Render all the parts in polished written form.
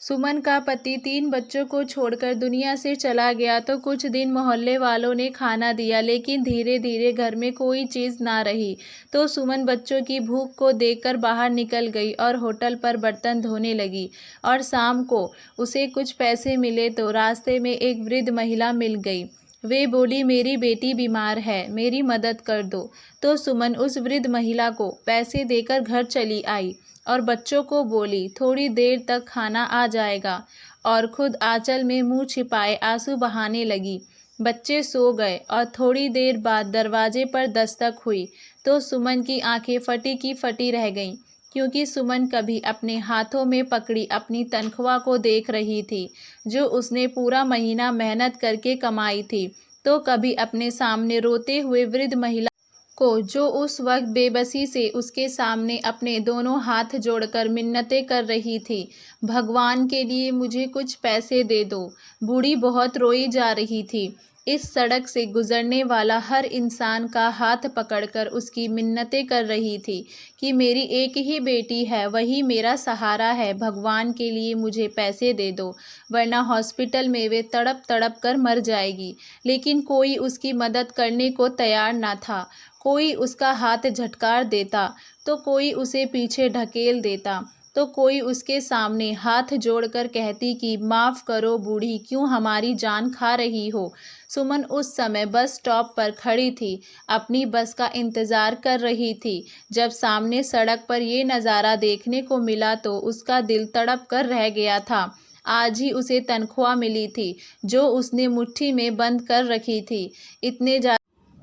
सुमन का पति 3 बच्चों को छोड़कर दुनिया से चला गया तो कुछ दिन मोहल्ले वालों ने खाना दिया, लेकिन धीरे धीरे घर में कोई चीज़ ना रही। तो सुमन बच्चों की भूख को देखकर बाहर निकल गई और होटल पर बर्तन धोने लगी। और शाम को उसे कुछ पैसे मिले तो रास्ते में एक वृद्ध महिला मिल गई। वे बोली, मेरी बेटी बीमार है, मेरी मदद कर दो। तो सुमन उस वृद्ध महिला को पैसे देकर घर चली आई और बच्चों को बोली, थोड़ी देर तक खाना आ जाएगा, और खुद आंचल में मुंह छिपाए आंसू बहाने लगी। बच्चे सो गए और थोड़ी देर बाद दरवाजे पर दस्तक हुई तो सुमन की आंखें फटी की फटी रह गईं, क्योंकि सुमन कभी अपने हाथों में पकड़ी अपनी तनख्वाह को देख रही थी, जो उसने पूरा महीना मेहनत करके कमाई थी, तो कभी अपने सामने रोते हुए वृद्ध महिला को, जो उस वक्त बेबसी से उसके सामने अपने दोनों हाथ जोड़कर मिन्नतें कर रही थी, भगवान के लिए मुझे कुछ पैसे दे दो। बूढ़ी बहुत रोई जा रही थी। इस सड़क से गुजरने वाला हर इंसान का हाथ पकड़कर उसकी मिन्नतें कर रही थी कि मेरी एक ही बेटी है, वही मेरा सहारा है, भगवान के लिए मुझे पैसे दे दो, वरना हॉस्पिटल में वे तड़प तड़प कर मर जाएगी। लेकिन कोई उसकी मदद करने को तैयार न था। कोई उसका हाथ झटकार देता तो कोई उसे पीछे ढकेल देता, तो कोई उसके सामने हाथ जोड़कर कहती कि माफ़ करो बूढ़ी, क्यों हमारी जान खा रही हो। सुमन उस समय बस स्टॉप पर खड़ी थी, अपनी बस का इंतज़ार कर रही थी। जब सामने सड़क पर ये नज़ारा देखने को मिला तो उसका दिल तड़प कर रह गया था। आज ही उसे तनख्वाह मिली थी, जो उसने मुट्ठी में बंद कर रखी थी। इतने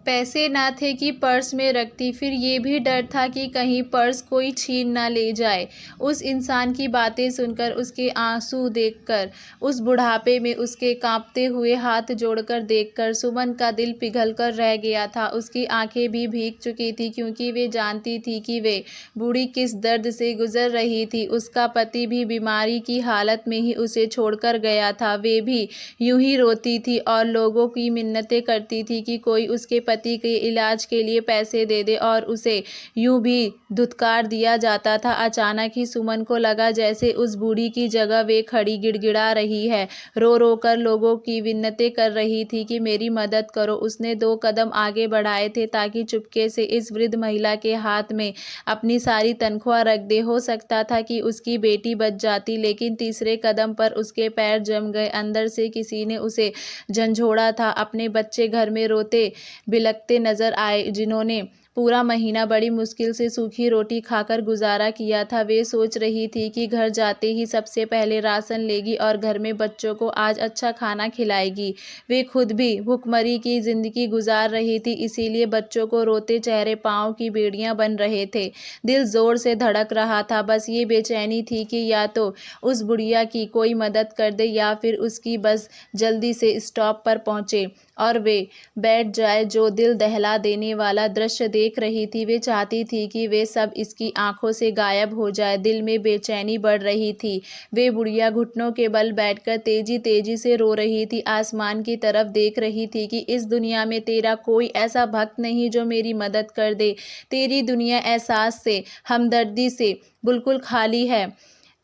पैसे ना थे कि पर्स में रखती, फिर ये भी डर था कि कहीं पर्स कोई छीन ना ले जाए। उस इंसान की बातें सुनकर, उसके आंसू देखकर, उस बुढ़ापे में उसके कांपते हुए हाथ जोड़कर देखकर सुमन का दिल पिघल कर रह गया था। उसकी आंखें भी भीग चुकी थी, क्योंकि वे जानती थी कि वे बूढ़ी किस दर्द से गुजर रही थी। उसका पति भी बीमारी की हालत में ही उसे छोड़कर गया था। वे भी यूं ही रोती थी और लोगों की मिन्नतें करती थी कि कोई उसके पति के इलाज के लिए पैसे दे दे, और उसे यूं भी धुतकार दिया जाता था। अचानक ही सुमन को लगा जैसे उस बूढ़ी की जगह वे खड़ी गिड़गिड़ा रही है, रो रो कर लोगों की विन्नतें कर रही थी कि मेरी मदद करो। उसने 2 कदम आगे बढ़ाए थे ताकि चुपके से इस वृद्ध महिला के हाथ में अपनी सारी तनख्वाह रख दे। हो सकता था कि उसकी बेटी बच जाती, लेकिन तीसरे कदम पर उसके पैर जम गए। अंदर से किसी ने उसे झंझोड़ा था। अपने बच्चे घर में रोते बिलखते नजर आए, जिन्होंने पूरा महीना बड़ी मुश्किल से सूखी रोटी खाकर गुजारा किया था। वे सोच रही थी कि घर जाते ही सबसे पहले राशन लेगी और घर में बच्चों को आज अच्छा खाना खिलाएगी। वे खुद भी भुखमरी की जिंदगी गुजार रही थी, इसीलिए बच्चों को रोते चेहरे पांव की बेड़ियां बन रहे थे। दिल जोर से धड़क रहा था। बस ये बेचैनी थी कि या तो उस बुढ़िया की कोई मदद कर दे, या फिर उसकी बस जल्दी से स्टॉप पर पहुंचे और वे बैठ जाए। जो दिल दहला देने वाला दृश्य देख रही थी, वे चाहती थी कि वे सब इसकी आंखों से गायब हो जाए। दिल में बेचैनी बढ़ रही थी। वे बुढ़िया घुटनों के बल बैठकर तेजी तेजी से रो रही थी, आसमान की तरफ देख रही थी कि इस दुनिया में तेरा कोई ऐसा भक्त नहीं जो मेरी मदद कर दे। तेरी दुनिया एहसास से, हमदर्दी से बिल्कुल खाली है।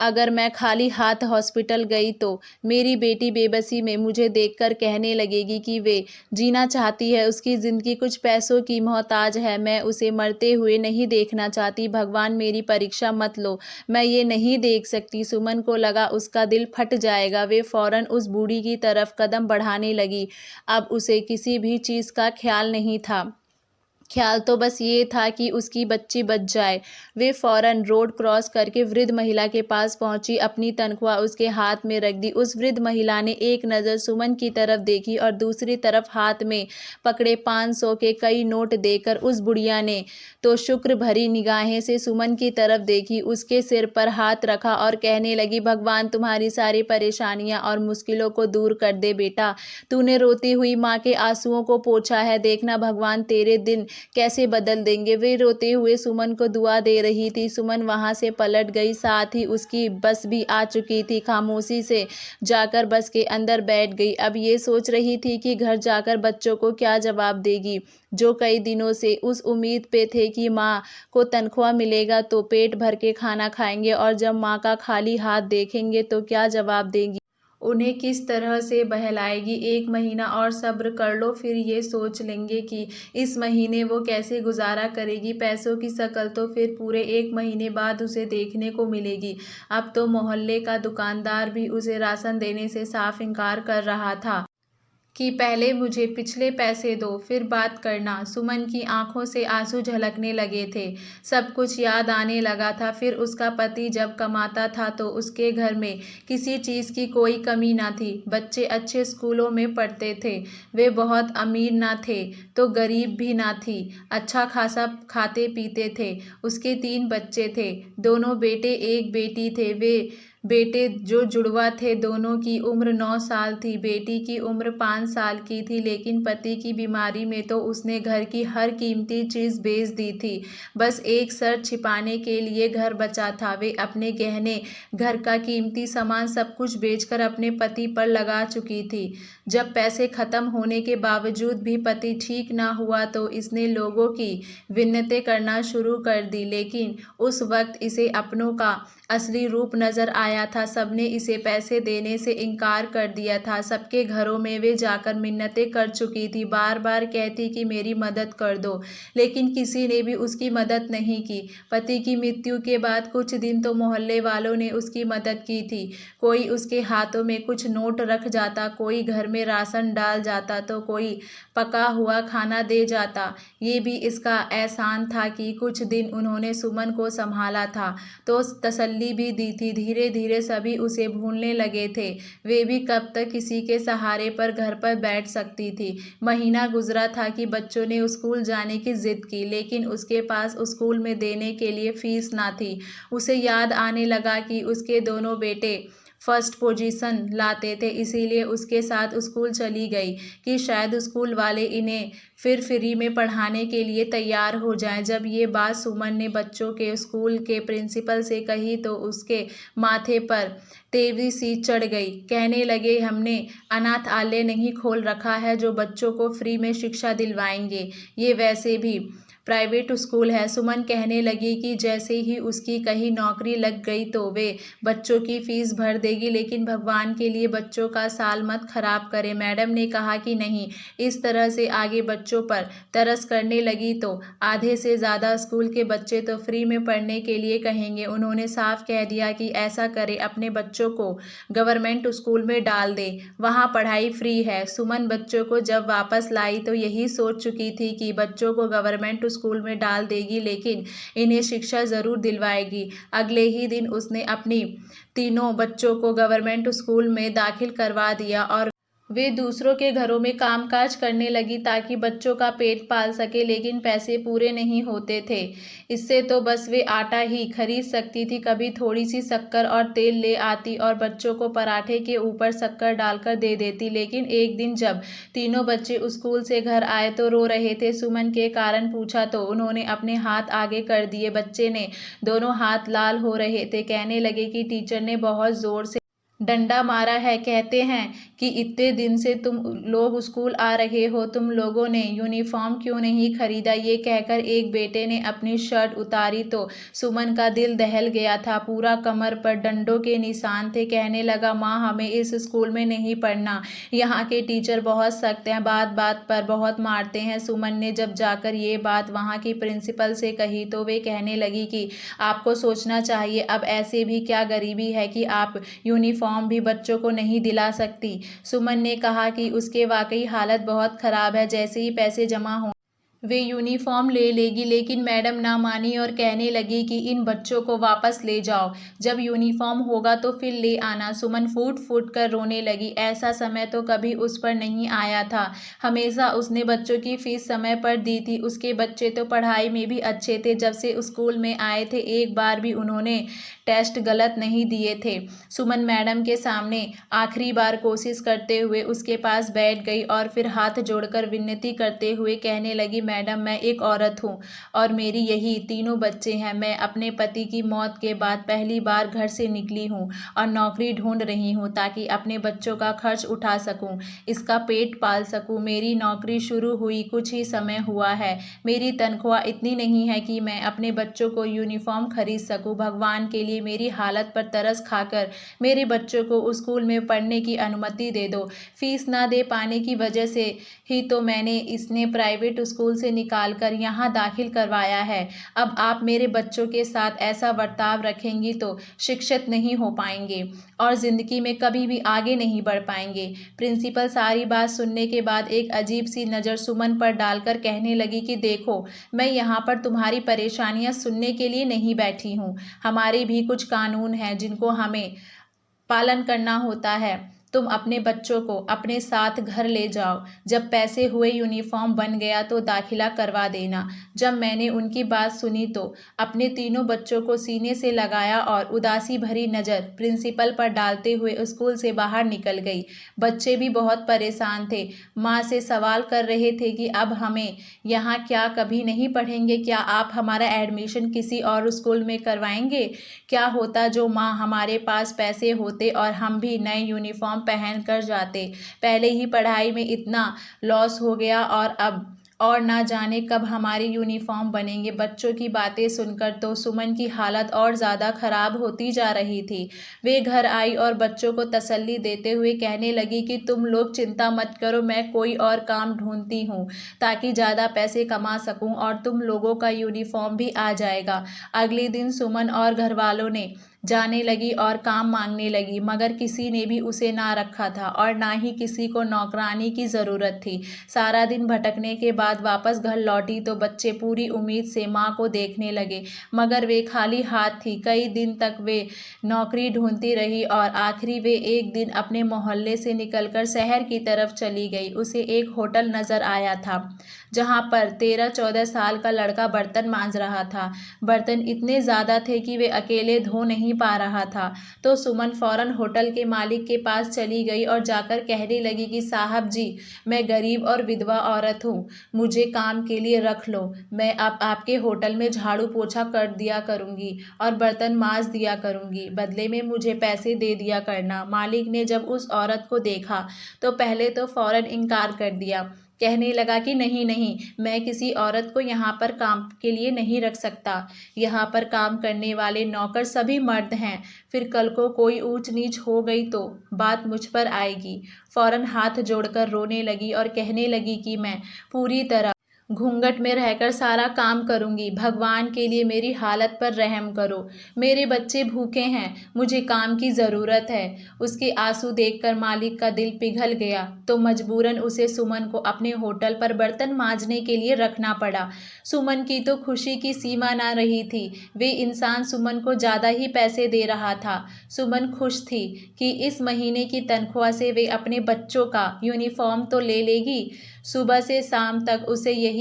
अगर मैं खाली हाथ हॉस्पिटल गई तो मेरी बेटी बेबसी में मुझे देखकर कहने लगेगी कि वे जीना चाहती है, उसकी ज़िंदगी कुछ पैसों की मोहताज है। मैं उसे मरते हुए नहीं देखना चाहती। भगवान मेरी परीक्षा मत लो, मैं ये नहीं देख सकती। सुमन को लगा उसका दिल फट जाएगा। वे फौरन उस बूढ़ी की तरफ कदम बढ़ाने लगी। अब उसे किसी भी चीज़ का ख्याल नहीं था। ख्याल तो बस ये था कि उसकी बच्ची बच जाए। वे फौरन रोड क्रॉस करके वृद्ध महिला के पास पहुंची, अपनी तनख्वाह उसके हाथ में रख दी। उस वृद्ध महिला ने एक नज़र सुमन की तरफ देखी और दूसरी तरफ हाथ में पकड़े 500 के कई नोट देकर उस बुढ़िया ने तो शुक्र भरी निगाहें से सुमन की तरफ देखी, उसके सिर पर हाथ रखा और कहने लगी, भगवान तुम्हारी सारी परेशानियां और मुश्किलों को दूर कर दे बेटा। तूने रोती हुई माँ के आंसुओं को पोंछा है, देखना भगवान तेरे दिन कैसे बदल देंगे। वे रोते हुए सुमन को दुआ दे रही थी। सुमन वहाँ से पलट गई, साथ ही उसकी बस भी आ चुकी थी। खामोशी से जाकर बस के अंदर बैठ गई। अब ये सोच रही थी कि घर जाकर बच्चों को क्या जवाब देगी, जो कई दिनों से उस उम्मीद पे थे कि माँ को तनख्वाह मिलेगा तो पेट भर के खाना खाएंगे, और जब माँ का खाली हाथ देखेंगे तो क्या जवाब देंगी, उन्हें किस तरह से बहलाएगी। 1 महीना और सब्र कर लो, फिर ये सोच लेंगे कि इस महीने वो कैसे गुजारा करेगी। पैसों की शकल तो फिर पूरे 1 महीने बाद उसे देखने को मिलेगी। अब तो मोहल्ले का दुकानदार भी उसे राशन देने से साफ इनकार कर रहा था कि पहले मुझे पिछले पैसे दो, फिर बात करना। सुमन की आंखों से आंसू झलकने लगे थे। सब कुछ याद आने लगा था। फिर उसका पति जब कमाता था तो उसके घर में किसी चीज़ की कोई कमी ना थी। बच्चे अच्छे स्कूलों में पढ़ते थे। वे बहुत अमीर ना थे तो गरीब भी ना थी। अच्छा खासा खाते पीते थे। उसके 3 बच्चे थे, दोनों बेटे एक बेटी थे। वे बेटे जो जुड़वा थे, दोनों की उम्र 9 साल थी, बेटी की उम्र 5 साल की थी। लेकिन पति की बीमारी में तो उसने घर की हर कीमती चीज़ बेच दी थी। बस एक शर्त छिपाने के लिए घर बचा था। वे अपने गहने, घर का कीमती सामान सब कुछ बेचकर अपने पति पर लगा चुकी थी। जब पैसे खत्म होने के बावजूद भी पति ठीक ना हुआ तो इसने लोगों की विन्नतें करना शुरू कर दी। लेकिन उस वक्त इसे अपनों का असली रूप नजर आया था। सबने इसे पैसे देने से इनकार कर दिया था। सबके घरों में वे जाकर मिन्नतें कर चुकी थी, बार बार कहती कि मेरी मदद कर दो, लेकिन किसी ने भी उसकी मदद नहीं की। पति की मृत्यु के बाद कुछ दिन तो मोहल्ले वालों ने उसकी मदद की थी। कोई उसके हाथों में कुछ नोट रख जाता, कोई घर में राशन डाल जाता तो कोई पका हुआ खाना दे जाता। ये भी इसका एहसान था कि कुछ दिन उन्होंने सुमन को संभाला था तो तसल्ली भी दी थी। धीरे धीरे सभी उसे भूलने लगे थे। वे भी कब तक किसी के सहारे पर घर पर बैठ सकती थी। महीना गुजरा था कि बच्चों ने स्कूल जाने की जिद की, लेकिन उसके पास स्कूल में देने के लिए फीस ना थी। उसे याद आने लगा कि उसके दोनों बेटे फर्स्ट पोजीशन लाते थे, इसीलिए उसके साथ स्कूल चली गई कि शायद स्कूल वाले इन्हें फिर फ्री में पढ़ाने के लिए तैयार हो जाएं। जब ये बात सुमन ने बच्चों के स्कूल के प्रिंसिपल से कही तो उसके माथे पर तेजी सी चढ़ गई। कहने लगे, हमने अनाथालय नहीं खोल रखा है जो बच्चों को फ्री में शिक्षा दिलवाएंगे, ये वैसे भी प्राइवेट स्कूल है। सुमन कहने लगी कि जैसे ही उसकी कहीं नौकरी लग गई तो वे बच्चों की फीस भर देगी, लेकिन भगवान के लिए बच्चों का साल मत खराब करे। मैडम ने कहा कि नहीं, इस तरह से आगे बच्चों पर तरस करने लगी तो आधे से ज़्यादा स्कूल के बच्चे तो फ्री में पढ़ने के लिए कहेंगे। उन्होंने साफ कह दिया कि ऐसा करे, अपने बच्चों को गवर्नमेंट स्कूल में डाल दे, वहाँ पढ़ाई फ्री है। सुमन बच्चों को जब वापस लाई तो यही सोच चुकी थी कि बच्चों को गवर्नमेंट स्कूल में डाल देगी, लेकिन इन्हें शिक्षा ज़रूर दिलवाएगी। अगले ही दिन उसने अपनी तीनों बच्चों को गवर्नमेंट स्कूल में दाखिल करवा दिया और वे दूसरों के घरों में कामकाज करने लगी ताकि बच्चों का पेट पाल सके, लेकिन पैसे पूरे नहीं होते थे। इससे तो बस वे आटा ही खरीद सकती थी। कभी थोड़ी सी शक्कर और तेल ले आती और बच्चों को पराठे के ऊपर शक्कर डालकर दे देती। लेकिन एक दिन जब तीनों बच्चे स्कूल से घर आए तो रो रहे थे। सुमन के कारण पूछा तो उन्होंने अपने हाथ आगे कर दिए। बच्चे ने दोनों हाथ लाल हो रहे थे। कहने लगे कि टीचर ने बहुत जोर से डंडा मारा है। कहते हैं कि इतने दिन से तुम लोग स्कूल आ रहे हो, तुम लोगों ने यूनिफॉर्म क्यों नहीं खरीदा। ये कहकर एक बेटे ने अपनी शर्ट उतारी तो सुमन का दिल दहल गया था। पूरा कमर पर डंडों के निशान थे। कहने लगा, माँ हमें इस स्कूल में नहीं पढ़ना, यहाँ के टीचर बहुत सख्त हैं, बात बात पर बहुत मारते हैं। सुमन ने जब जाकर ये बात वहाँ की प्रिंसिपल से कही तो वे कहने लगी कि आपको सोचना चाहिए, अब ऐसे भी क्या गरीबी है कि आप यूनिफॉर्म भी बच्चों को नहीं दिला सकती। सुमन ने कहा कि उसके वाकई हालत बहुत खराब है। जैसे ही पैसे जमा हो वे यूनिफॉर्म ले लेगी, लेकिन मैडम ना मानी और कहने लगी कि इन बच्चों को वापस ले जाओ, जब यूनिफॉर्म होगा तो फिर ले आना। सुमन फूट फूट कर रोने लगी। ऐसा समय तो कभी उस पर नहीं आया था। हमेशा उसने बच्चों की फीस समय पर दी थी। उसके बच्चे तो पढ़ाई में भी अच्छे थे। जब से स्कूल में आए थे एक बार भी उन्होंने टेस्ट गलत नहीं दिए थे। सुमन मैडम के सामने आखिरी बार कोशिश करते हुए उसके पास बैठ गई और फिर हाथ जोड़कर विनती करते हुए कहने लगी, मैडम मैं एक औरत हूँ और मेरी यही 3 बच्चे हैं। मैं अपने पति की मौत के बाद पहली बार घर से निकली हूँ और नौकरी ढूंढ रही हूँ ताकि अपने बच्चों का खर्च उठा सकूँ, इसका पेट पाल सकूँ। मेरी नौकरी शुरू हुई कुछ ही समय हुआ है। मेरी तनख्वाह इतनी नहीं है कि मैं अपने बच्चों को यूनिफॉर्म खरीद सकूँ। भगवान के लिए मेरी हालत पर तरस खाकर मेरे बच्चों को स्कूल में पढ़ने की अनुमति दे दो। फीस ना दे पाने की वजह से ही तो मैंने इसने प्राइवेट स्कूल से निकाल कर यहाँ दाखिल करवाया है। अब आप मेरे बच्चों के साथ ऐसा बर्ताव रखेंगी तो शिक्षित नहीं हो पाएंगे और ज़िंदगी में कभी भी आगे नहीं बढ़ पाएंगे। प्रिंसिपल सारी बात सुनने के बाद एक अजीब सी नज़र सुमन पर डालकर कहने लगी कि देखो, मैं यहाँ पर तुम्हारी परेशानियाँ सुनने के लिए नहीं बैठी हूँ। हमारे भी कुछ कानून हैं जिनको हमें पालन करना होता है। तुम अपने बच्चों को अपने साथ घर ले जाओ। जब पैसे हुए यूनिफॉर्म बन गया तो दाखिला करवा देना। जब मैंने उनकी बात सुनी तो अपने 3 बच्चों को सीने से लगाया और उदासी भरी नज़र प्रिंसिपल पर डालते हुए स्कूल से बाहर निकल गई। बच्चे भी बहुत परेशान थे। माँ से सवाल कर रहे थे कि अब हमें यहाँ क्या कभी नहीं पढ़ेंगे? क्या आप हमारा एडमिशन किसी और स्कूल में करवाएंगे? क्या होता जो माँ हमारे पास पैसे होते और हम भी नए यूनिफॉर्म पहन कर जाते। पहले ही पढ़ाई में इतना लॉस हो गया और अब और ना जाने कब हमारी यूनिफॉर्म बनेंगे। बच्चों की बातें सुनकर तो सुमन की हालत और ज़्यादा खराब होती जा रही थी। वे घर आई और बच्चों को तसल्ली देते हुए कहने लगी कि तुम लोग चिंता मत करो, मैं कोई और काम ढूंढती हूँ ताकि ज़्यादा पैसे कमा सकूँ और तुम लोगों का यूनिफॉर्म भी आ जाएगा। अगले दिन सुमन और घर वालों ने जाने लगी और काम मांगने लगी, मगर किसी ने भी उसे ना रखा था और ना ही किसी को नौकरानी की ज़रूरत थी। सारा दिन भटकने के बाद वापस घर लौटी तो बच्चे पूरी उम्मीद से माँ को देखने लगे, मगर वे खाली हाथ थी। कई दिन तक वे नौकरी ढूंढती रही और आखिरी वे एक दिन अपने मोहल्ले से निकलकर शहर की तरफ चली गई। उसे एक होटल नज़र आया था जहाँ पर 13-14 साल का लड़का बर्तन मांज रहा था। बर्तन इतने ज़्यादा थे कि वे अकेले धो नहीं पा रहा था। तो सुमन फौरन होटल के मालिक के पास चली गई और जाकर कहने लगी कि साहब जी, मैं गरीब और विधवा औरत हूँ, मुझे काम के लिए रख लो। मैं अब आपके होटल में झाड़ू पोछा कर दिया करूँगी और बर्तन मांज दिया करूँगी, बदले में मुझे पैसे दे दिया करना। मालिक ने जब उस औरत को देखा तो पहले तो फौरन इनकार कर दिया। कहने लगा कि नहीं नहीं, मैं किसी औरत को यहाँ पर काम के लिए नहीं रख सकता। यहाँ पर काम करने वाले नौकर सभी मर्द हैं। फिर कल को कोई ऊंच नीच हो गई तो बात मुझ पर आएगी। फौरन हाथ जोड़कर रोने लगी और कहने लगी कि मैं पूरी तरह घूंघट में रहकर सारा काम करूंगी। भगवान के लिए मेरी हालत पर रहम करो। मेरे बच्चे भूखे हैं, मुझे काम की ज़रूरत है। उसके आंसू देखकर मालिक का दिल पिघल गया तो मजबूरन उसे सुमन को अपने होटल पर बर्तन मांजने के लिए रखना पड़ा। सुमन की तो खुशी की सीमा ना रही थी। वे इंसान सुमन को ज़्यादा ही पैसे दे रहा था। सुमन खुश थी कि इस महीने की तनख्वाह से वे अपने बच्चों का यूनिफॉर्म तो ले लेगी। सुबह से शाम तक उसे यही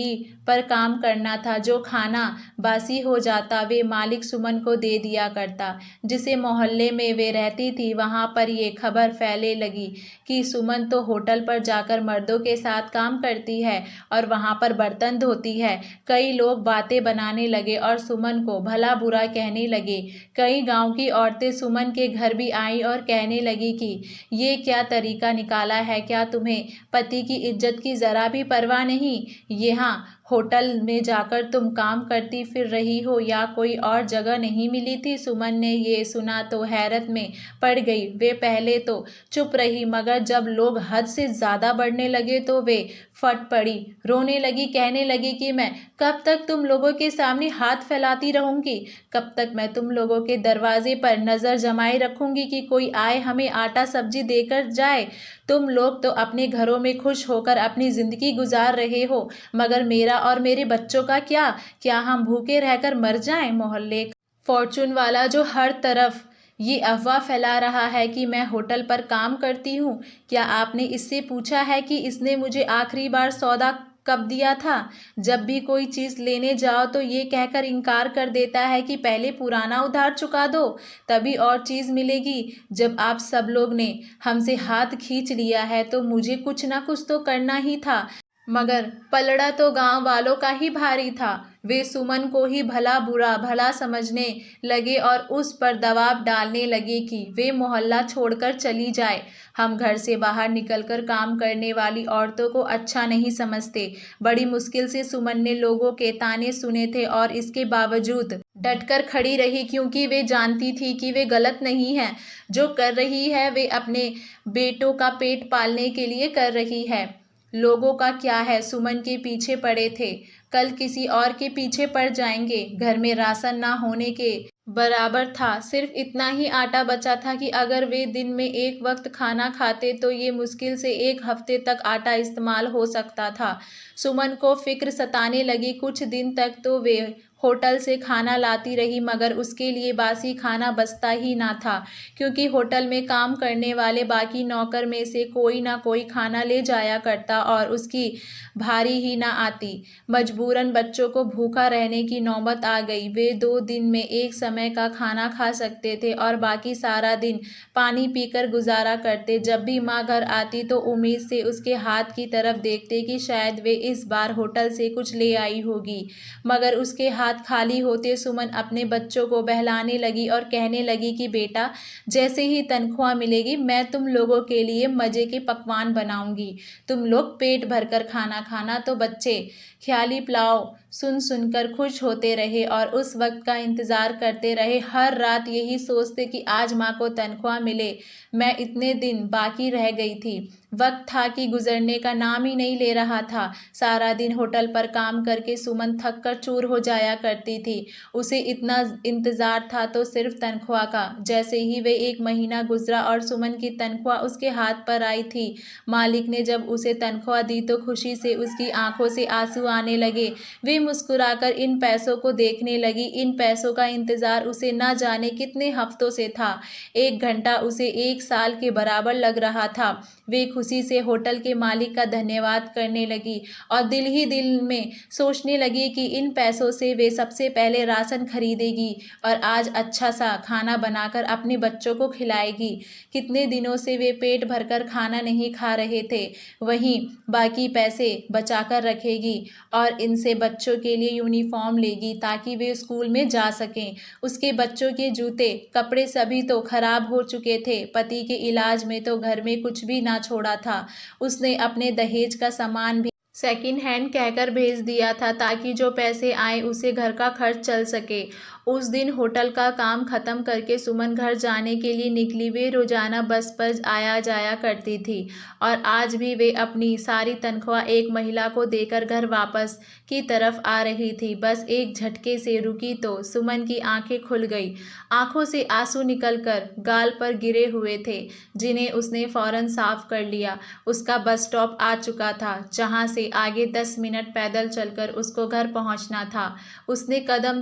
पर काम करना था। जो खाना बासी हो जाता वे मालिक सुमन को दे दिया करता। जिसे मोहल्ले में वे रहती थी वहां पर ये खबर फैलने लगी कि सुमन तो होटल पर जाकर मर्दों के साथ काम करती है और वहां पर बर्तन धोती है। कई लोग बातें बनाने लगे और सुमन को भला बुरा कहने लगे। कई गांव की औरतें सुमन के घर भी आईं और कहने लगी कि ये क्या तरीका निकाला है? क्या तुम्हें पति की इज्जत की ज़रा भी परवाह नहीं? यहाँ होटल में जाकर तुम काम करती फिर रही हो या कोई और जगह नहीं मिली थी? सुमन ने ये सुना तो हैरत में पड़ गई। वे पहले तो चुप रही, मगर जब लोग हद से ज़्यादा बढ़ने लगे तो वे फट पड़ी, रोने लगी, कहने लगी कि मैं कब तक तुम लोगों के सामने हाथ फैलाती रहूंगी? कब तक मैं तुम लोगों के दरवाजे पर नज़र जमाए रखूंगी कि कोई आए हमें आटा सब्जी देकर जाए? तुम लोग तो अपने घरों में खुश होकर अपनी ज़िंदगी गुजार रहे हो, मगर मेरा और मेरे बच्चों का क्या? क्या हम भूखे रहकर मर जाएं? मोहल्ले का फॉर्चून वाला जो हर तरफ ये अफवाह फैला रहा है कि मैं होटल पर काम करती हूँ, क्या आपने इससे पूछा है कि इसने मुझे आखिरी बार सौदा कब दिया था? जब भी कोई चीज़ लेने जाओ तो ये कहकर इनकार कर देता है कि पहले पुराना उधार चुका दो, तभी और चीज़ मिलेगी। जब आप सब लोग ने हमसे हाथ खींच लिया है तो मुझे कुछ ना कुछ तो करना ही था, मगर पलड़ा तो गांव वालों का ही भारी था। वे सुमन को ही भला बुरा भला समझने लगे और उस पर दबाव डालने लगे कि वे मोहल्ला छोड़कर चली जाए। हम घर से बाहर निकलकर काम करने वाली औरतों को अच्छा नहीं समझते। बड़ी मुश्किल से सुमन ने लोगों के ताने सुने थे और इसके बावजूद डटकर खड़ी रही, क्योंकि वे जानती थी कि वे गलत नहीं है। जो कर रही है वे अपने बेटों का पेट पालने के लिए कर रही है। लोगों का क्या है, सुमन के पीछे पड़े थे, कल किसी और के पीछे पड़ जाएंगे। घर में राशन ना होने के बराबर था। सिर्फ इतना ही आटा बचा था कि अगर वे दिन में एक वक्त खाना खाते तो ये मुश्किल से एक हफ्ते तक आटा इस्तेमाल हो सकता था। सुमन को फिक्र सताने लगी। कुछ दिन तक तो वे होटल से खाना लाती रही, मगर उसके लिए बासी खाना बचता ही ना था, क्योंकि होटल में काम करने वाले बाकी नौकर में से कोई ना कोई खाना ले जाया करता और उसकी भारी ही ना आती। मजबूरन बच्चों को भूखा रहने की नौबत आ गई। वे 2 दिन में एक समय का खाना खा सकते थे और बाकी सारा दिन पानी पीकर गुजारा करते। जब भी माँ घर आती तो उम्मीद से उसके हाथ की तरफ देखते कि शायद वे इस बार होटल से कुछ ले आई होगी, मगर उसके हाथ खाली होते। सुमन अपने बच्चों को बहलाने लगी और कहने लगी कि बेटा, जैसे ही तनख्वाह मिलेगी मैं तुम लोगों के लिए मज़े के पकवान बनाऊंगी। तुम लोग पेट भरकर खाना खाना। तो बच्चे ख्याली पुलाव सुन सुनकर खुश होते रहे और उस वक्त का इंतज़ार करते रहे। हर रात यही सोचते कि आज माँ को तनख्वाह मिले। मैं इतने दिन बाकी रह गई थी। वक्त था कि गुजरने का नाम ही नहीं ले रहा था। सारा दिन होटल पर काम करके सुमन थक कर चूर हो जाया करती थी। उसे इतना इंतज़ार था तो सिर्फ तनख्वाह का। जैसे ही वे 1 महीना गुजरा और सुमन की तनख्वाह उसके हाथ पर आई थी, मालिक ने जब उसे तनख्वाह दी तो खुशी से उसकी आंखों से आंसू आने लगे। वे मुस्कुराकर इन पैसों को देखने लगी। इन पैसों का इंतज़ार उसे न जाने कितने हफ्तों से था। 1 घंटा उसे 1 साल के बराबर लग रहा था। वे खुशी से होटल के मालिक का धन्यवाद करने लगी और दिल ही दिल में सोचने लगी कि इन पैसों से वे सबसे पहले राशन खरीदेगी और आज अच्छा सा खाना बनाकर अपने बच्चों को खिलाएगी। कितने दिनों से वे पेट भरकर खाना नहीं खा रहे थे। वहीं बाकी पैसे बचाकर रखेगी और इनसे बच्चों के लिए यूनिफॉर्म लेगी ताकि वे स्कूल में जा सकें। उसके बच्चों के जूते कपड़े सभी तो खराब हो चुके थे। पति के इलाज में तो घर में कुछ भी ना छोड़ा था। उसने अपने दहेज का सामान भी सेकंड हैंड कहकर भेज दिया था ताकि जो पैसे आए उसे घर का खर्च चल सके। उस दिन होटल का काम खत्म करके सुमन घर जाने के लिए निकली। वे रोजाना बस पर आया जाया करती थी और आज भी वे अपनी सारी तनख्वाह एक महिला को देकर घर वापस की तरफ आ रही थी। बस एक झटके से रुकी तो सुमन की आंखें खुल गई। आंखों से आंसू निकलकर गाल पर गिरे हुए थे, जिन्हें उसने फौरन साफ कर लिया। उसका बस स्टॉप आ चुका था, जहां से आगे 10 मिनट पैदल चलकर उसको घर पहुंचना था। उसके कदम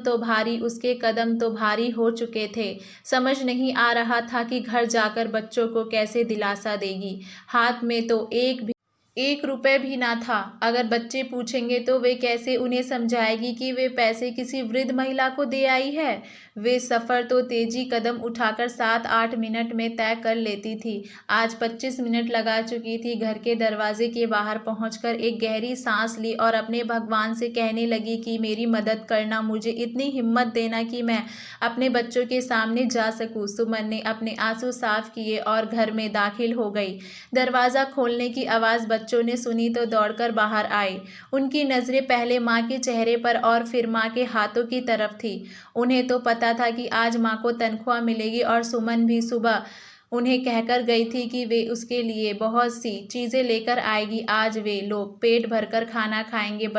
तो भारी हो चुके थे। समझ नहीं आ रहा था कि घर जाकर बच्चों को कैसे दिलासा देगी। हाथ में तो 1 रुपए भी ना था। अगर बच्चे पूछेंगे तो वे कैसे उन्हें समझाएगी कि वे पैसे किसी वृद्ध महिला को दे आई है। वे सफ़र तो तेजी कदम उठाकर 7-8 मिनट में तय कर लेती थी। आज 25 मिनट लगा चुकी थी। घर के दरवाजे के बाहर पहुंचकर एक गहरी सांस ली और अपने भगवान से कहने लगी कि मेरी मदद करना, मुझे इतनी हिम्मत देना कि मैं अपने बच्चों के सामने जा सकूं। सुमन ने अपने आंसू साफ किए और घर में दाखिल हो गई। दरवाज़ा खोलने की आवाज़ बच्चों ने सुनी तो दौड़कर बाहर आए। उनकी नज़रें पहले माँ के चेहरे पर और फिर माँ के हाथों की तरफ थी। उन्हें तो पता था कि आज माँ को तनख्वाह मिलेगी और सुमन भी सुबह उन्हें कहकर गई थी कि वे उसके लिए बहुत सी चीज़ें लेकर आएगी। आज वे लोग पेट भरकर खाना खाएंगे।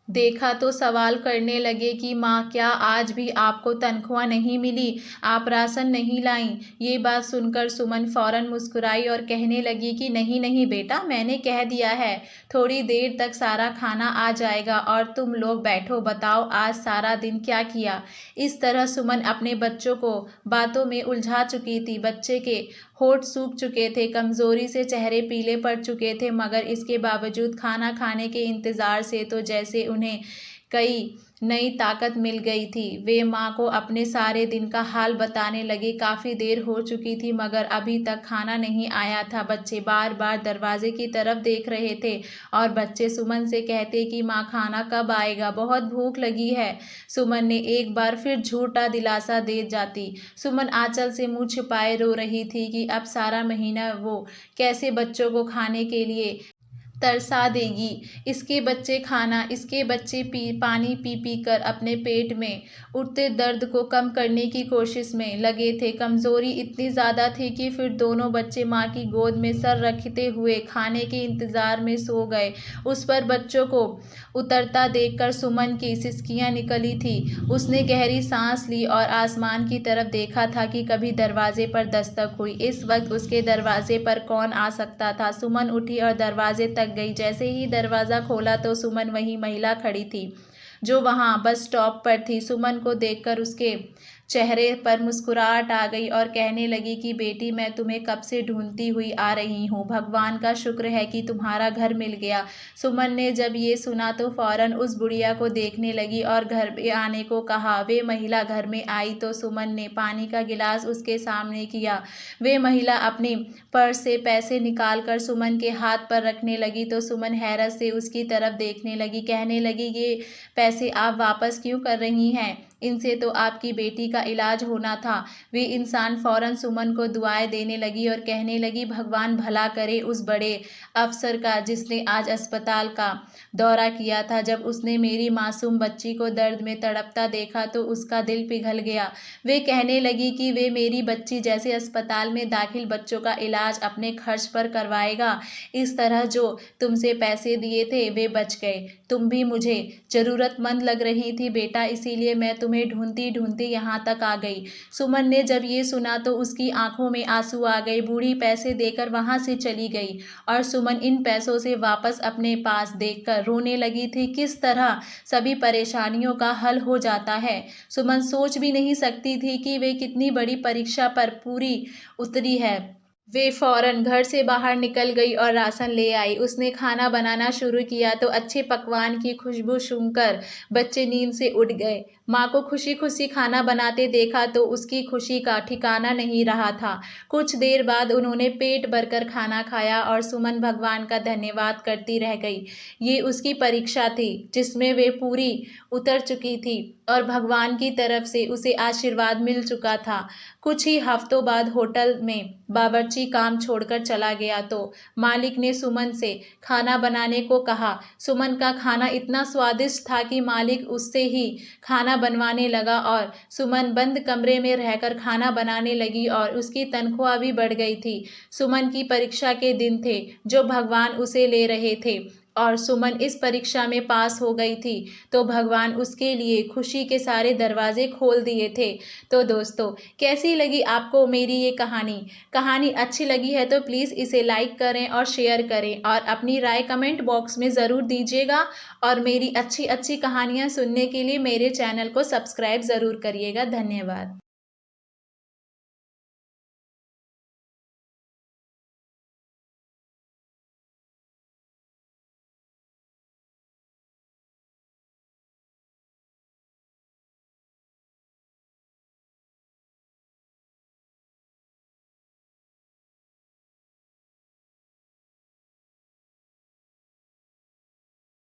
देखा तो सवाल करने लगे कि माँ, क्या आज भी आपको तनख्वाह नहीं मिली? आप राशन नहीं लाईं? ये बात सुनकर सुमन फौरन मुस्कुराई और कहने लगी कि नहीं नहीं बेटा, मैंने कह दिया है थोड़ी देर तक सारा खाना आ जाएगा और तुम लोग बैठो, बताओ आज सारा दिन क्या किया। इस तरह सुमन अपने बच्चों को बातों में उलझा चुकी थी। बच्चे के होठ सूख चुके थे, कमज़ोरी से चेहरे पीले पड़ चुके थे, मगर इसके बावजूद खाना खाने के इंतज़ार से तो जैसे उन्हें कई नई ताकत मिल गई थी। वे माँ को अपने सारे दिन का हाल बताने लगे। काफ़ी देर हो चुकी थी मगर अभी तक खाना नहीं आया था। बच्चे बार बार दरवाजे की तरफ देख रहे थे और बच्चे सुमन से कहते कि माँ खाना कब आएगा, बहुत भूख लगी है। सुमन ने एक बार फिर झूठा दिलासा दे जाती। सुमन आंचल से मुंह छिपाए रो रही थी कि अब सारा महीना वो कैसे बच्चों को खाने के लिए तरसा देगी। इसके बच्चे खाना, इसके बच्चे पानी पी पी कर अपने पेट में उठते दर्द को कम करने की कोशिश में लगे थे। कमज़ोरी इतनी ज़्यादा थी कि फिर दोनों बच्चे माँ की गोद में सर रखते हुए खाने के इंतज़ार में सो गए। उस पर बच्चों को उतरता देखकर सुमन की सिसकियाँ निकली थी। उसने गहरी सांस ली और आसमान की तरफ देखा था कि कभी दरवाजे पर दस्तक हुई। इस वक्त उसके दरवाजे पर कौन आ सकता था। सुमन उठी और दरवाजे तक गई। जैसे ही दरवाज़ा खोला तो सुमन वही महिला खड़ी थी जो वहाँ बस स्टॉप पर थी। सुमन को देखकर उसके चेहरे पर मुस्कुराहट आ गई और कहने लगी कि बेटी, मैं तुम्हें कब से ढूंढती हुई आ रही हूँ। भगवान का शुक्र है कि तुम्हारा घर मिल गया। सुमन ने जब ये सुना तो फौरन उस बुढ़िया को देखने लगी और घर में आने को कहा। वे महिला घर में आई तो सुमन ने पानी का गिलास उसके सामने किया। वे महिला अपनी पर्स से पैसे निकाल कर सुमन के हाथ पर रखने लगी तो सुमन हैरत से उसकी तरफ देखने लगी। कहने लगी, ये पैसे आप वापस क्यों कर रही हैं? इनसे तो आपकी बेटी का इलाज होना था। वे इंसान फौरन सुमन को दुआएं देने लगी और कहने लगी, भगवान भला करे उस बड़े अफसर का जिसने आज अस्पताल का दौरा किया था। जब उसने मेरी मासूम बच्ची को दर्द में तड़पता देखा तो उसका दिल पिघल गया। वे कहने लगी कि वे मेरी बच्ची जैसे अस्पताल में दाखिल बच्चों का इलाज अपने खर्च पर करवाएगा। इस तरह जो तुमसे पैसे दिए थे वे बच गए। तुम भी मुझे ज़रूरतमंद लग रही थी बेटा, इसीलिए मैं तुम्हें ढूंढती ढूंढती यहाँ तक आ गई। सुमन ने जब ये सुना तो उसकी आंखों में आंसू आ गए। बूढ़ी पैसे देकर वहाँ से चली गई और सुमन इन पैसों से वापस अपने पास देखकर रोने लगी थी। किस तरह सभी परेशानियों का हल हो जाता है। सुमन सोच भी नहीं सकती थी कि वे कितनी बड़ी परीक्षा पर पूरी उतरी है। वे फौरन घर से बाहर निकल गई और राशन ले आई। उसने खाना बनाना शुरू किया तो अच्छे पकवान की खुशबू सूंघकर बच्चे नींद से उठ गए। माँ को खुशी खुशी खाना बनाते देखा तो उसकी खुशी का ठिकाना नहीं रहा था। कुछ देर बाद उन्होंने पेट भरकर खाना खाया और सुमन भगवान का धन्यवाद करती रह गई। ये उसकी परीक्षा थी जिसमें वे पूरी उतर चुकी थी और भगवान की तरफ से उसे आशीर्वाद मिल चुका था। कुछ ही हफ्तों बाद होटल में बावर्ची काम छोड़कर चला गया तो मालिक ने सुमन से खाना बनाने को कहा। सुमन का खाना इतना स्वादिष्ट था कि मालिक उससे ही खाना बनवाने लगा और सुमन बंद कमरे में रहकर खाना बनाने लगी और उसकी तनख्वाह भी बढ़ गई थी। सुमन की परीक्षा के दिन थे जो भगवान उसे ले रहे थे और सुमन इस परीक्षा में पास हो गई थी तो भगवान उसके लिए खुशी के सारे दरवाजे खोल दिए थे। तो दोस्तों, कैसी लगी आपको मेरी ये कहानी अच्छी लगी है तो प्लीज़ इसे लाइक करें और शेयर करें और अपनी राय कमेंट बॉक्स में ज़रूर दीजिएगा और मेरी अच्छी अच्छी कहानियाँ सुनने के लिए मेरे चैनल को सब्सक्राइब ज़रूर करिएगा। धन्यवाद।